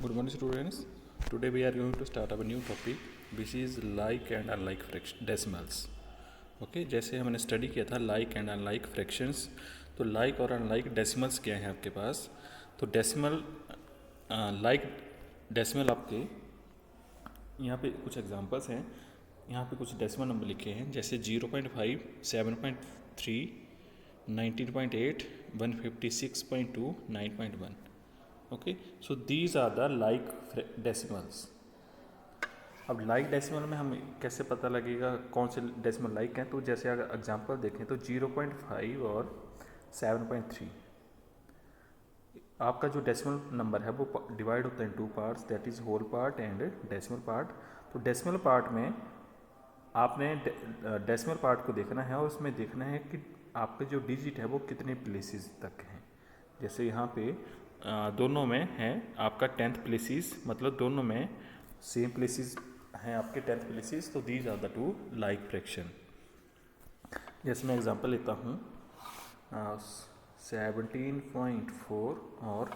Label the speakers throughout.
Speaker 1: Good morning, students. Today we are going to start our new topic, which is like and unlike decimals. Okay जैसे हमने study किया था like and unlike fractions, तो like और unlike decimals क्या हैं आपके पास। तो डेसिमल लाइक डेसिमल आपके यहाँ पे कुछ एग्जांपल्स हैं। यहाँ पे कुछ डेसिमल नंबर लिखे हैं, जैसे 0.5, 7.3, 19.8, 156.2, 9.1. Okay, so these are the like decimals. अब लाइक डेसिमल में हम कैसे पता लगेगा कौन से डेसिमल लाइक हैं। तो जैसे अगर एग्जांपल देखें तो 0.5 और 7.3 आपका जो डेसिमल नंबर है वो डिवाइड होता है in two parts, that is whole part and decimal part. तो डेसिमल पार्ट में आपने डेसिमल पार्ट को देखना है और उसमें देखना है कि आपका जो डिजिट है वो कितने प्लेसेस तक हैं। जैसे यहाँ पे दोनों में है आपका 10th प्लेसेस, मतलब दोनों में सेम प्लेसेस हैं आपके 10th प्लेसेस, तो these are the two like fraction. जैसे मैं एग्जांपल लेता हूँ 17.4 और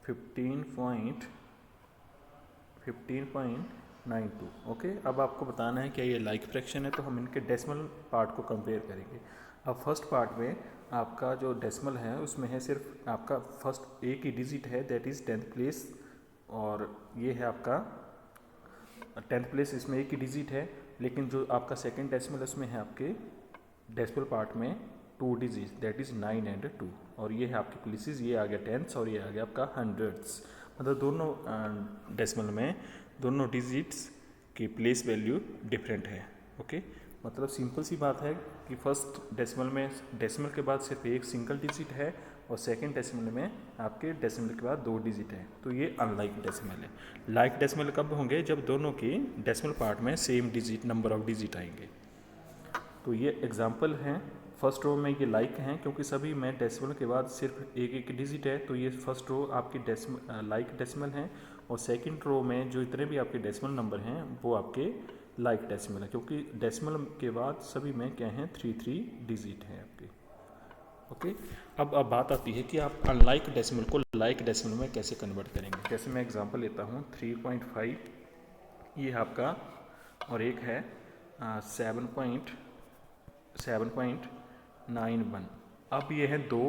Speaker 1: 15.92। ओके, अब आपको बताना है कि ये लाइक फ्रैक्शन है, तो हम इनके डेसिमल पार्ट को कंपेयर करेंगे। अब फर्स्ट पार्ट में आपका जो डेसिमल है उसमें है सिर्फ आपका फर्स्ट एक ही डिजिट है, दैट इज़ 10th प्लेस, और ये है आपका 10th प्लेस, इसमें एक ही डिजिट है। लेकिन जो आपका सेकंड डेसिमल उसमें है आपके डेसिमल पार्ट में 2 डिजिट, दैट इज़ 9 एंड 2, और ये है आपके प्लेसेस, ये आ गया 10s और ये आ गया आपका 100s। मतलब दोनों डेसिमल में दोनों डिजिट्स की प्लेस वैल्यू डिफरेंट है। ओके, मतलब सिंपल सी बात है कि फर्स्ट डेसिमल में डेसिमल के बाद सिर्फ एक सिंगल डिजिट है और सेकंड डेसिमल में आपके डेसिमल के बाद 2 डिजिट है, तो ये अनलाइक डेसिमल है। लाइक डेसिमल कब होंगे? जब दोनों की डेसिमल पार्ट में same digit number of digit आएंगे। तो ये एग्जांपल हैं। फर्स्ट रो में ये लाइक हैं क्योंकि सभी में डेसिमल के बाद सिर्फ एक एक डिजिट है, तो ये फर्स्ट रो आपकी लाइक डेसिमल हैं। और सेकंड रो में जो इतने भी आपके डेसिमल नंबर हैं वो आपके लाइक डेसिमल है, क्योंकि डेसिमल के बाद सभी में क्या हैं 3 डिजिट हैं आपके। ओके, अब बात आती है कि आप अनलाइक डेसिमल को लाइक डेसिमल में कैसे कन्वर्ट करेंगे। जैसे मैं एग्जांपल लेता हूँ 3.5 ये है आपका, और एक है 7.91। अब ये है दो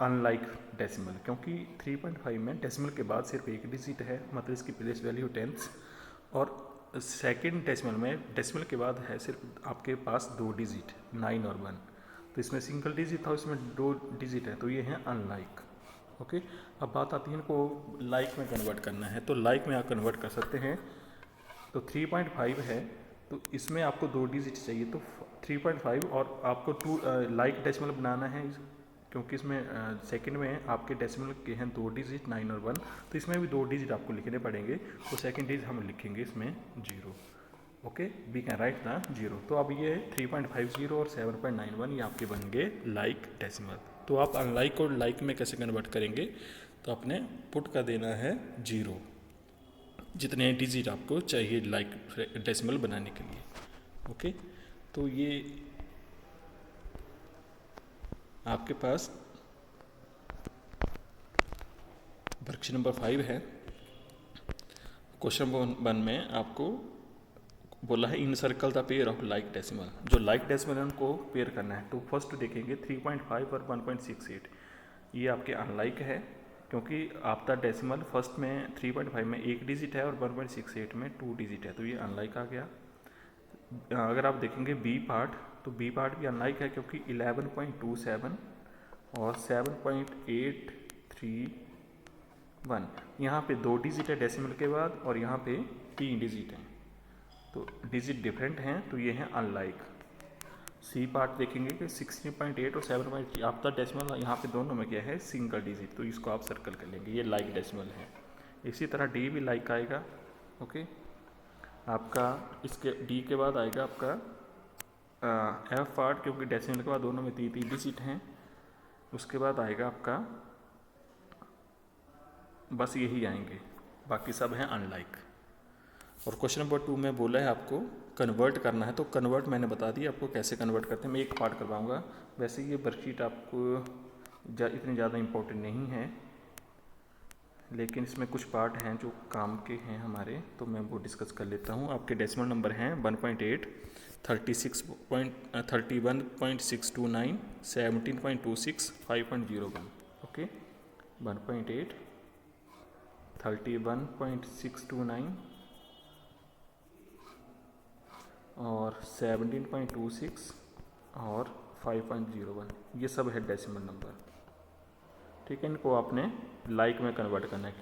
Speaker 1: अनलाइक डेसिमल, क्योंकि 3.5 में डेसिमल के बाद सिर्फ एक डिजिट है, मतलब इसकी प्लेस वैल्यू 10s, और सेकंड डेसिमल में डेसिमल के बाद है सिर्फ आपके पास 2 डिजिट 9 और 1, तो इसमें सिंगल डिजिट था, इसमें 2 डिजिट है, तो ये है अनलाइक। ओके, अब बात आती है इनको लाइक में कन्वर्ट करना है, तो लाइक में आप कन्वर्ट कर सकते हैं। तो 3.5 है तो इसमें आपको 2 डिजिट चाहिए, तो 3.5 और आपको 2 लाइक डेसिमल बनाना है, क्योंकि इसमें सेकंड में आपके डेसिमल के हैं 2 डिजिट 9 और 1, तो इसमें भी 2 डिजिट आपको लिखने पड़ेंगे, तो सेकंड डिजिट हम लिखेंगे इसमें 0। Okay, we can write the 0। तो अब ये 3.50 और 7.91 ये आपके बन गए लाइक डेसिमल। तो आप अनलाइक और लाइक में कैसे कन्वर्ट करेंगे, तो आपने पुट कर देना है 0 जितने डिजिट आपको चाहिए लाइक डेसिमल बनाने के लिए। ओके, तो ये आपके पास वर्कशीट नंबर 5 है। क्वेश्चन नंबर 1 में आपको बोला है in circle the pair of like decimal. जो लाइक डेसिमल है उनको पेयर करना है, तो फर्स्ट देखेंगे 3.5 और 1.68, ये आपके अनलाइक है, क्योंकि आपका डेसिमल फर्स्ट में 3.5 में एक डिजिट है और 1.68 में 2 डिजिट है, तो ये अनलाइक आ गया। अगर आप देखेंगे बी पार्ट, तो बी पार्ट भी अनलाइक है, क्योंकि 11.27 और 7.831 यहाँ पे 2 डिजिट है डेसिमल के बाद, और यहाँ पे 3 डिजिट हैं, तो डिजिट डिफरेंट हैं, तो ये हैं अनलाइक। सी पार्ट देखेंगे कि 16.8 और 7.3 आपका डेसिमल यहाँ पे दोनों में क्या है सिंगल डिजिट, तो इसको आप सर्कल कर लेंगे, ये लाइक डेसिमल है। इसी तरह डी भी लाइक आएगा। ओके, आपका इसके डी के बाद आएगा आपका एफ पार्ट, क्योंकि डेसिमल के बाद दोनों में 3 डिजिट हैं। उसके बाद आएगा आपका, बस यही आएंगे, बाकी सब हैं अनलाइक। और क्वेश्चन नंबर 2 में बोला है आपको कन्वर्ट करना है, तो कन्वर्ट मैंने बता दिया आपको कैसे कन्वर्ट करते हैं, मैं एक पार्ट करवाऊंगा। वैसे ये वर्कशीट आपको इतनी ज़्यादा इम्पोर्टेंट नहीं है, लेकिन इसमें कुछ पार्ट हैं जो काम के हैं हमारे, तो मैं वो डिस्कस कर लेता हूँ। आपके डेसिमल नंबर हैं 1.8, 31.629, 17.26, 5.01। ओके, 1.8, 31.629 और 17.26 और 5.01, ये सब है डेसिमल नंबर। ठीक है, इनको आपने लाइक में कन्वर्ट करना है।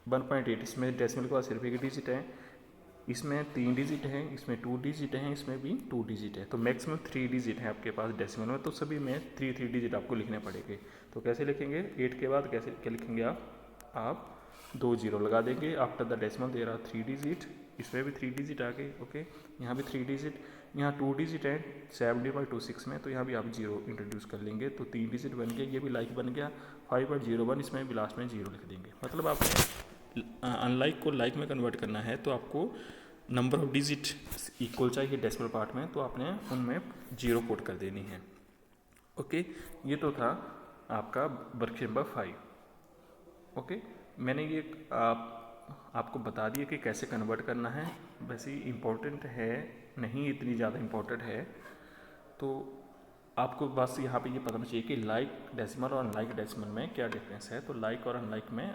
Speaker 1: 1.8 इसमें डेसिमल के बाद सिर्फ एक डिजिट है, इसमें 3 डिजिट है, इसमें 2 डिजिट हैं, इसमें भी 2 डिजिट है, तो मैक्सिमम 3 डिजिट है आपके पास डेसिमल में। तो सभी में 3 डिजिट आपको लिखने पड़ेंगे। तो कैसे लिखेंगे, 8 के बाद कैसे क्या लिखेंगे आप 2 जीरो लगा देंगे आफ्टर द डेसिमल दे रहा 3 डिजिट, इसमें भी 3 डिजिट आ गए। ओके, यहाँ भी 3 डिजिट, यहाँ 2 डिजिट है 70/26 में, तो यहाँ भी आप जीरो इंट्रोड्यूस कर लेंगे, तो 3 डिजिट बन गया, ये भी लाइक बन गया। 5.01 इसमें भी लास्ट में जीरो लिख देंगे। मतलब आपने अनलाइक को लाइक में कन्वर्ट करना है तो आपको नंबर ऑफ डिजिट इक्वल चाहिए डेसिमल पार्ट में, तो आपने उनमें जीरो पुट कर देनी है। ओके, ये तो था आपका वर्कशीट नंबर 5। ओके, मैंने ये आपको बता दिया कि कैसे कन्वर्ट करना है। वैसे इम्पोर्टेंट है नहीं, इतनी ज़्यादा इम्पोर्टेंट है, तो आपको बस यहाँ पे ये पता चाहिए कि लाइक डेसिमल और अनलाइक डेसिमल में क्या डिफरेंस है। तो लाइक और अनलाइक में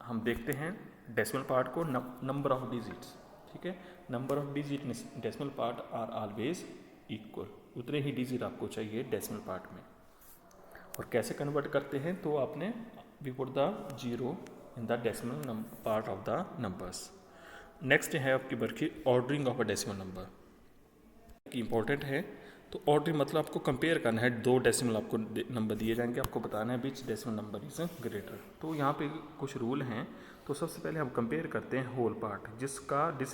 Speaker 1: हम देखते हैं डेसिमल पार्ट को नंबर ऑफ डिजिट्स। ठीक है, number of digit decimal part are always equal, उतने ही डिजिट आपको चाहिए डेसिमल पार्ट में। और कैसे कन्वर्ट करते हैं, तो आपने we put the zero in the decimal part of the numbers. Next है आपकी worksheet ordering of a decimal number की इंपॉर्टेंट है। तो ऑर्डरिंग मतलब आपको कंपेयर करना है, 2 डेसिमल आपको नंबर दिए जाएंगे, आपको बताना है विच डेसिमल नंबर इज ग्रेटर। तो यहाँ पे कुछ रूल हैं। तो सबसे पहले हम कंपेयर करते हैं होल पार्ट, जिस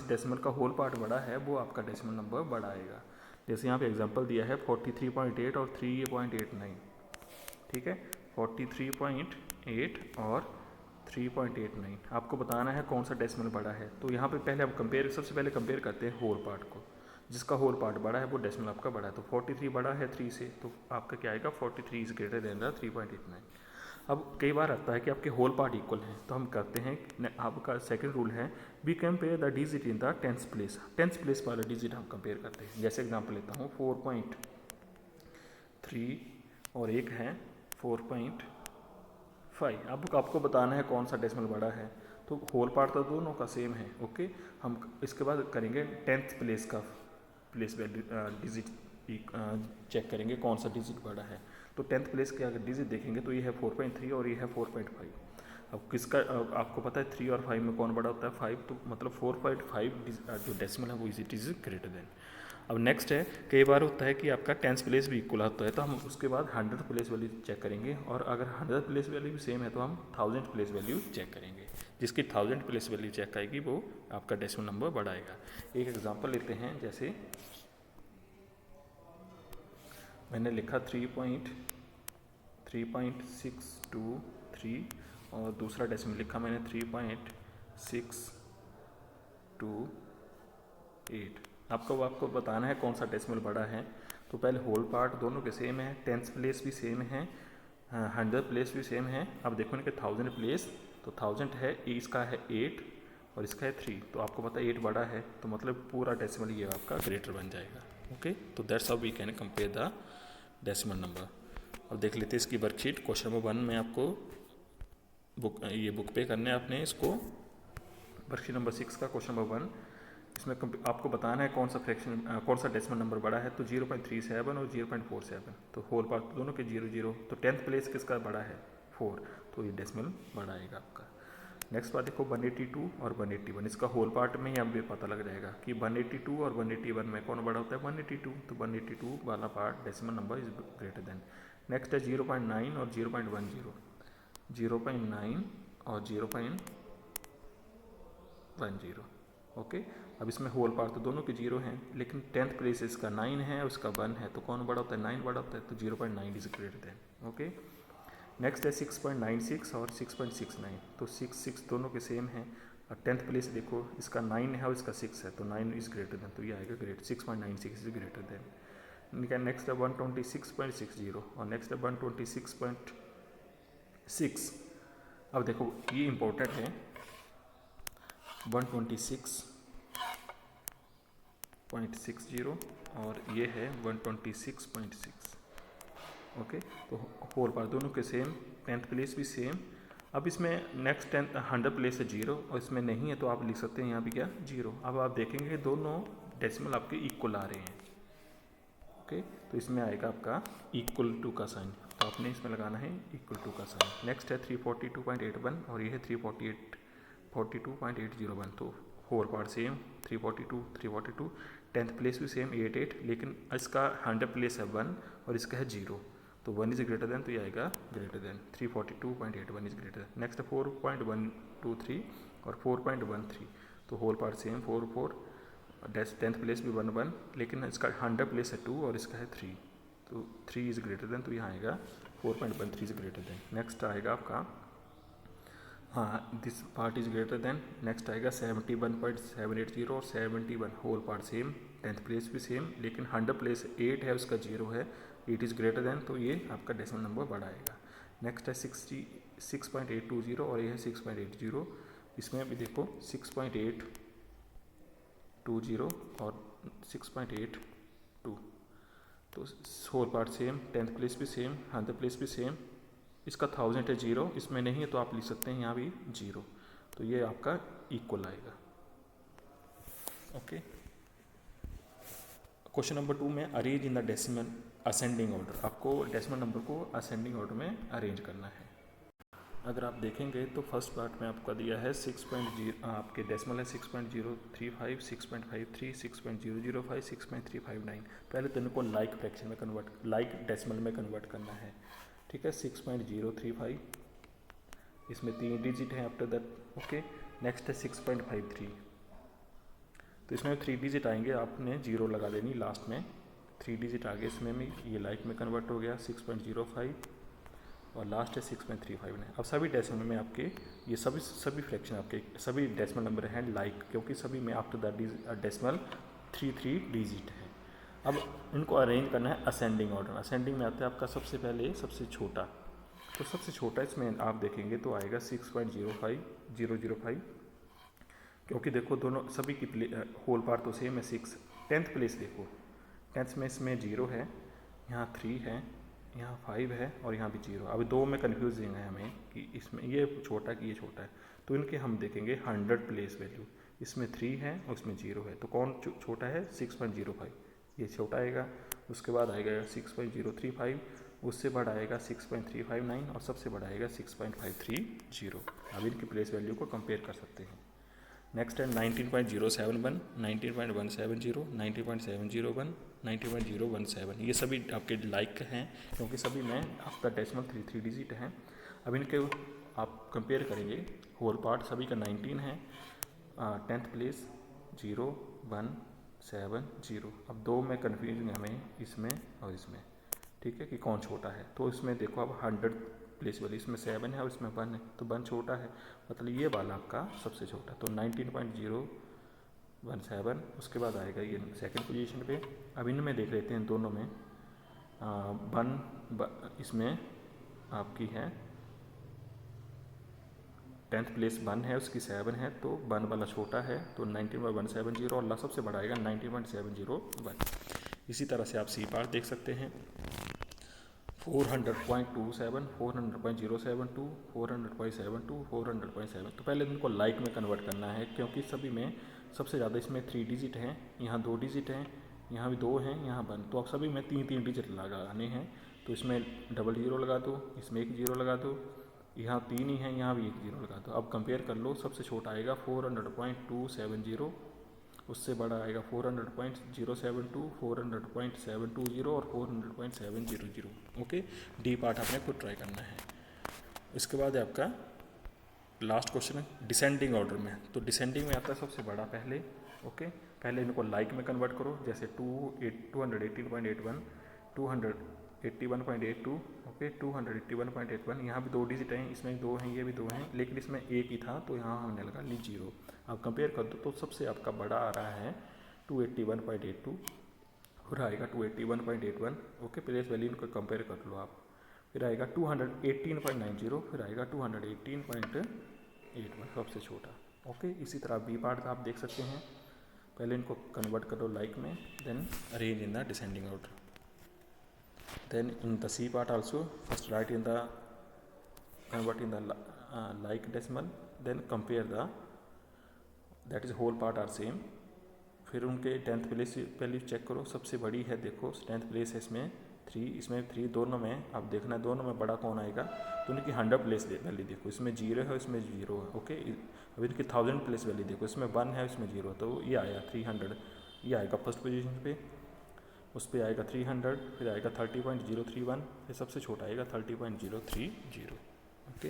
Speaker 1: डेसिमल का होल पार्ट बड़ा है वो आपका डेसिमल नंबर बड़ा आएगा। जैसे यहाँ पे एग्जांपल दिया है 43.8 और 3.89। ठीक है, 43.8 और 3.89, आपको बताना है कौन सा डेसिमल बड़ा है। तो यहाँ पे पहले हम सबसे पहले कंपेयर करते हैं होल पार्ट को, जिसका होल पार्ट बड़ा है वो डेसिमल आपका बड़ा है। तो 43 बड़ा है 3 से, तो आपका क्या आएगा 43 इज ग्रेटर देन द 3.89। अब कई बार आता है कि आपके होल पार्ट इक्वल हैं, तो हम करते हैं, आपका सेकंड रूल है we compare the digit in the tenth place. Tenth place वाला डिजिट हम कंपेयर करते हैं। जैसे एग्जांपल लेता हूँ 4.3 और एक है 4.5। अब आपको बताना है कौन सा डेसिमल बड़ा है। तो होल पार्ट तो दोनों का सेम है। ओके, हम इसके बाद करेंगे टेंथ प्लेस का प्लेस वैल्यू डिजिट चेक करेंगे कौन सा डिजिट बड़ा है। तो टेंथ प्लेस के अगर डिजिट देखेंगे तो ये है 4.3 और ये है 4.5। अब आपको पता है 3 और 5 में कौन बड़ा होता है 5, तो मतलब 4.5 जो डेसिमल है वो इट इज़ ग्रेटर देन। अब नेक्स्ट है, कई बार होता है कि आपका टेंथ प्लेस भी इक्वल होता है, तो हम उसके बाद 100th प्लेस वैल्यू चेक करेंगे, और अगर 100th प्लेस वैल्यू भी सेम है तो हम 1000th प्लेस वैल्यू चेक करेंगे। जिसकी 1000th प्लेस वैल्यू चेक आएगी वो आपका डेसिमल नंबर बढ़ाएगा। एक एग्जांपल लेते हैं, जैसे मैंने लिखा 3.623 और दूसरा डेसिमल लिखा मैंने 3.628। आपको बताना है कौन सा डेसिमल बड़ा है। तो पहले होल पार्ट दोनों के सेम है, टेंथ प्लेस भी सेम है, 100th प्लेस भी सेम है। अब देखो ना कि 1000 प्लेस, तो 1000 है, इसका है 8 और इसका है 3, तो आपको पता है 8 बड़ा है, तो मतलब पूरा डेसिमल ये आपका ग्रेटर बन जाएगा। ओके, तो that's how we can compare the decimal number. अब देख लेते हैं इसकी वर्कशीट। क्वेश्चन नंबर 1 में आपको बुक पे करने हैं आपने इसको, वर्कशीट नंबर 6 का क्वेश्चन नंबर 1। इसमें आपको बताना है कौन सा डेसिमल नंबर बड़ा है। तो 0.37 और 0.47, तो होल पार्ट दोनों के 0 तो टेंथ प्लेस किसका बड़ा है 4, तो ये डेसिमल बड़ा आएगा आपका। नेक्स्ट बात देखो 182 और 181, इसका होल पार्ट में ही अब पता लग जाएगा कि 182 और 181 में कौन बड़ा होता है 182, तो 182 वाला part decimal number is greater than. Next है 0.9 और 0.10, 0.9 और 0.10। ओके, अब इसमें होल पार्ट तो दोनों के 0 हैं, लेकिन टेंथ प्लेस इसका 9 है और उसका 1 है, तो कौन बड़ा होता है 9 बड़ा होता है, तो 0.9 is greater then. Okay, next है 6.96 और 6.69, तो 6 दोनों के सेम हैं। और टेंथ प्लेस देखो, इसका 9 है और इसका 6 है, तो 9 इज ग्रेटर देन, तो ये आएगा great 6.96 is greater than. Next है 126.60 और नेक्स्ट है 126.6, अब देखो ये इम्पोर्टेंट है, 126.60 और ये है 126.6। ओके, तो होल पार्ट दोनों के सेम, 10th प्लेस भी सेम। अब इसमें नेक्स्ट 100 प्लेस है 0 और इसमें नहीं है तो आप लिख सकते हैं यहाँ भी क्या 0। अब आप देखेंगे दोनों डेसिमल आपके इक्वल आ रहे हैं। ओके, तो इसमें आएगा आपका इक्वल टू का साइन, तो आपने इसमें लगाना है इक्वल टू का साइन। नेक्स्ट है 342.81 और ये है 342.801, तो whole part same, 342 10th place भी सेम 88, लेकिन इसका 100 प्लेस है 1 और इसका है 0, तो 1 इज ग्रेटर देन, तो ये आएगा greater than, 342.81 is greater than. Next 4.123 और 4.13, तो whole part same 4 10th place भी 1 लेकिन इसका 100 प्लेस है 2 और इसका है 3, तो 3 इज ग्रेटर देन, तो यहाँ आएगा 4.13 इज ग्रेटर देन। नेक्स्ट आएगा आपका, हाँ this part is greater than. Next आएगा 71.780 और 71, whole part same, 10th place भी सेम, लेकिन 100 प्लेस 8 है उसका 0 है, 8 इज ग्रेटर देन, तो ये आपका डेसिमल नंबर बड़ा आएगा। नेक्स्ट है 66.820 और ये है 6.80, इसमें भी देखो 6.820 और 6.82, तो whole part same, 10th place भी सेम, 100 प्लेस भी सेम, इसका 1000 है 0, इसमें नहीं है तो आप लिख सकते हैं यहाँ भी 0, तो ये आपका इक्वल आएगा। ओके, क्वेश्चन नंबर 2 में arrange in the decimal ascending order, आपको डेसिमल नंबर को असेंडिंग ऑर्डर में अरेंज करना है। अगर आप देखेंगे तो फर्स्ट पार्ट में आपका दिया है 6.0, आपके डेसिमल है 6.035, 6.53, 6.005, 6.359। पहले तो इनको लाइक फ्रैक्शन में कन्वर्ट, लाइक डेसिमल में कन्वर्ट करना है, ठीक है। 6.035, इसमें 3 डिजिट हैं आफ्टर दैट। ओके, नेक्स्ट है 6.53, तो इसमें 3 डिजिट आएंगे, आपने 0 लगा देनी लास्ट में, 3 डिजिट आगे इसमें भी, ये लाइक में कन्वर्ट हो गया 6.05 और लास्ट है 6.359। अब सभी डेसिमल में आपके ये सभी फ्रैक्शन आपके सभी डेसिमल नंबर हैं लाइक, क्योंकि सभी में आफ्टर द डेसिमल 3 डिजिट है। अब इनको अरेंज करना है असेंडिंग ऑर्डर। असेंडिंग में आता है आपका सबसे पहले सबसे छोटा, तो सबसे छोटा इसमें आप देखेंगे तो आएगा 6.05005, क्योंकि देखो दोनों सभी की होल पार्ट तो सेम है 6। 10th प्लेस देखो, 10th में इसमें 0 है, यहाँ 3 है, यहाँ 5 है और यहाँ भी 0। अब 2 में कन्फ्यूजिंग है हमें कि इसमें ये छोटा कि ये छोटा है, तो इनके हम देखेंगे 100 प्लेस वैल्यू, इसमें 3 है और इसमें 0 है, तो कौन छोटा है 6.05, ये छोटा आएगा। उसके बाद आएगा 6.035, उससे बड़ा आएगा 6.359 और सबसे बड़ा आएगा 6.530। अब इनकी प्लेस वैल्यू को कंपेयर कर सकते हैं। नेक्स्ट है 19.071, 19.170, 19.701, 19.017, ये सभी आपके लाइक हैं, क्योंकि सभी में आफ्टर डेसिमल 3 डिजिट हैं। अब इनके आप कंपेयर करेंगे, होल पार्ट सभी का 19 है, 10th प्लेस 0 1 7 0। अब 2 में कन्फ्यूजन है हमें इसमें और इसमें, ठीक है, कि कौन छोटा है। तो इसमें देखो अब 100 प्लेस वाली, इसमें 7 है और इसमें 1 है, तो 1 छोटा है, मतलब ये वाला आपका सबसे छोटा, तो 19.017। उसके बाद आएगा ये सेकंड पोजीशन पे। अब इनमें देख लेते हैं दोनों में, 1 इसमें आपकी है 10th प्लेस 1 है, उसकी 7 है, तो 1 वाला छोटा है, तो 19.170 और सबसे बड़ा आएगा 19.701। इसी तरह से आप सी पार्ट देख सकते हैं, 400.27, 400.072, 400.72, 400.7। तो पहले इनको लाइक में कन्वर्ट करना है, क्योंकि सभी में सबसे ज़्यादा इसमें 3 डिजिट हैं, यहाँ 2 डिजिट हैं, यहाँ भी 2 हैं, यहाँ 1, तो आप सभी में 3 डिजिट लगाने हैं। तो इसमें 00 लगा दो, इसमें 1 0 लगा दो, यहाँ 3 ही है, यहाँ भी 1 0 लगा दो। अब कंपेयर कर लो, सबसे छोटा आएगा 400.270, उससे बड़ा आएगा 400.072, 400.720 और 400.700। ओके, डी पार्ट आपने खुद ट्राई करना है। इसके बाद है आपका लास्ट क्वेश्चन है डिसेंडिंग ऑर्डर में। तो डिसेंडिंग में आता है सबसे बड़ा पहले। ओके, पहले इनको लाइक में कन्वर्ट करो, जैसे 218.81, 281.82, ओके 281.81। यहाँ भी 2 डिजिट हैं, इसमें 2 हैं, ये भी 2 हैं, लेकिन इसमें 1 ही था, तो यहाँ हमने लगा ली 0। आप कंपेयर कर दो तो सबसे आपका बड़ा आ रहा है 281.82 और आएगा 281.81। ओके, प्लेस वैल्यू इनको कंपेयर कर लो आप, फिर आएगा 218.90, फिर आएगा 218.81, सबसे छोटा। ओके, इसी तरह बी पार्ट आप देख सकते हैं। पहले इनको कन्वर्ट करो लाइक में, then arrange in the descending order. Then in the C part also, first right in the convert in the like decimal, then compare the, that is whole part are same। फिर उनके 10th place value check करो, सबसे बड़ी है देखो 10th place है इसमें 3, इसमें 3, दोनों में आप देखना दोनों में बड़ा कौन आएगा। तो उनकी 100 प्लेस वैल्यू देखो, इसमें 0 है, इसमें 0 है। ओके, अब इनकी 1000 प्लेस वैल्यू देखो, इसमें 1 है, इसमें 0, तो ये आया 300, ये आएगा फर्स्ट पोजीशन पे, उस पर आएगा 300, फिर आएगा 30.031, फिर सबसे छोटा आएगा 30.030। ओके।